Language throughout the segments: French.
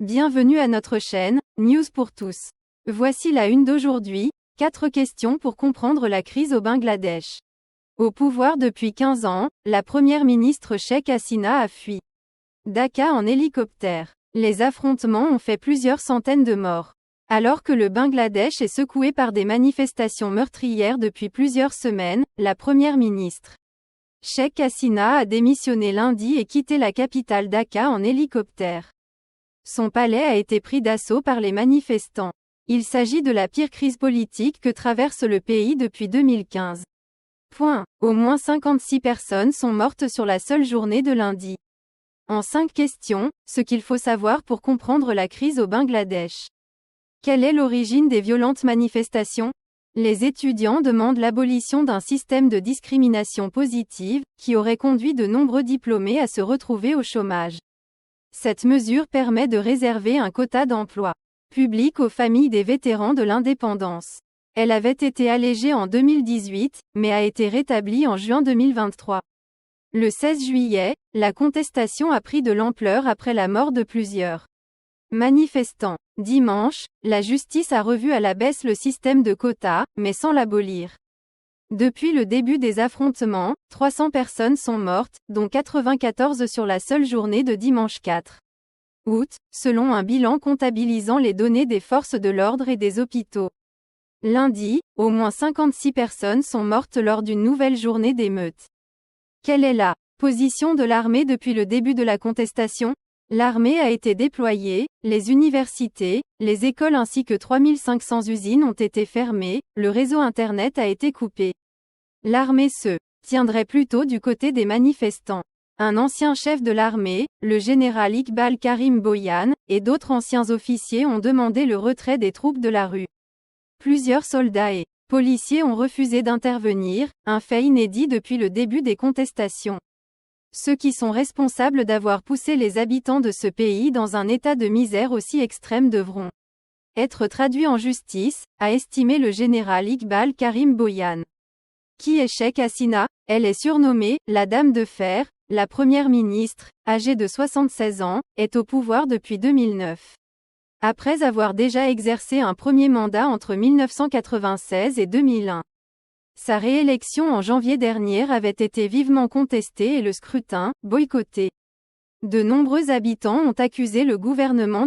Bienvenue à notre chaîne, News pour tous. Voici la une d'aujourd'hui, 4 questions pour comprendre la crise au Bangladesh. Au pouvoir depuis 15 ans, la première ministre Sheikh Hasina a fui Dacca en hélicoptère. Les affrontements ont fait plusieurs centaines de morts. Alors que le Bangladesh est secoué par des manifestations meurtrières depuis plusieurs semaines, la première ministre Sheikh Hasina a démissionné lundi et quitté la capitale Dacca en hélicoptère. Son palais a été pris d'assaut par les manifestants. Il s'agit de la pire crise politique que traverse le pays depuis 2015. Au moins 56 personnes sont mortes sur la seule journée de lundi. En 5 questions, ce qu'il faut savoir pour comprendre la crise au Bangladesh. Quelle est l'origine des violentes manifestations? Les étudiants demandent l'abolition d'un système de discrimination positive, qui aurait conduit de nombreux diplômés à se retrouver au chômage. Cette mesure permet de réserver un quota d'emploi public aux familles des vétérans de l'indépendance. Elle avait été allégée en 2018, mais a été rétablie en juin 2023. Le 16 juillet, la contestation a pris de l'ampleur après la mort de plusieurs manifestants. Dimanche, la justice a revu à la baisse le système de quotas, mais sans l'abolir. Depuis le début des affrontements, 300 personnes sont mortes, dont 94 sur la seule journée de dimanche 4 août, selon un bilan comptabilisant les données des forces de l'ordre et des hôpitaux. Lundi, au moins 56 personnes sont mortes lors d'une nouvelle journée d'émeutes. Quelle est la position de l'armée depuis le début de la contestation? L'armée a été déployée, les universités, les écoles ainsi que 3500 usines ont été fermées, le réseau Internet a été coupé. L'armée se tiendrait plutôt du côté des manifestants. Un ancien chef de l'armée, le général Iqbal Karim Boyan, et d'autres anciens officiers ont demandé le retrait des troupes de la rue. Plusieurs soldats et policiers ont refusé d'intervenir, un fait inédit depuis le début des contestations. Ceux qui sont responsables d'avoir poussé les habitants de ce pays dans un état de misère aussi extrême devront être traduits en justice, a estimé le général Iqbal Karim Boyan. Qui est Sheikh Hasina? Elle est surnommée « la Dame de Fer ». La première ministre, âgée de 76 ans, est au pouvoir depuis 2009. Après avoir déjà exercé un premier mandat entre 1996 et 2001. Sa réélection en janvier dernier avait été vivement contestée et le scrutin, boycotté. De nombreux habitants ont accusé le gouvernement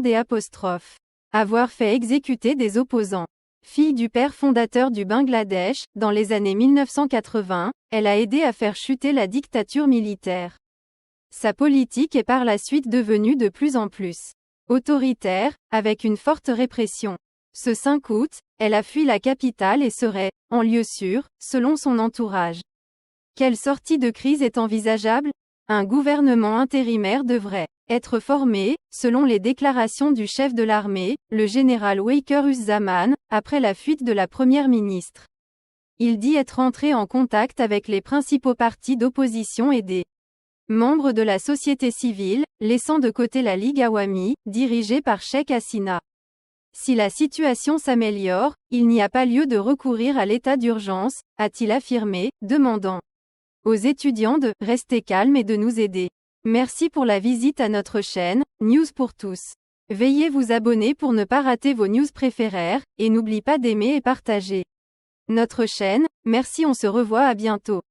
avoir fait exécuter des opposants. Fille du père fondateur du Bangladesh, dans les années 1980, elle a aidé à faire chuter la dictature militaire. Sa politique est par la suite devenue de plus en plus autoritaire, avec une forte répression. Ce 5 août, elle a fui la capitale et serait en lieu sûr, selon son entourage. Quelle sortie de crise est envisageable? Un gouvernement intérimaire devrait être formé, selon les déclarations du chef de l'armée, le général Waker-Uzzaman, après la fuite de la première ministre. Il dit être entré en contact avec les principaux partis d'opposition et des membres de la société civile, laissant de côté la Ligue Awami, dirigée par Sheikh Hasina. Si la situation s'améliore, il n'y a pas lieu de recourir à l'état d'urgence, a-t-il affirmé, demandant aux étudiants de rester calmes et de nous aider. Merci pour la visite à notre chaîne, News pour tous. Veuillez vous abonner pour ne pas rater vos news préférées, et n'oubliez pas d'aimer et partager notre chaîne. Merci, on se revoit à bientôt.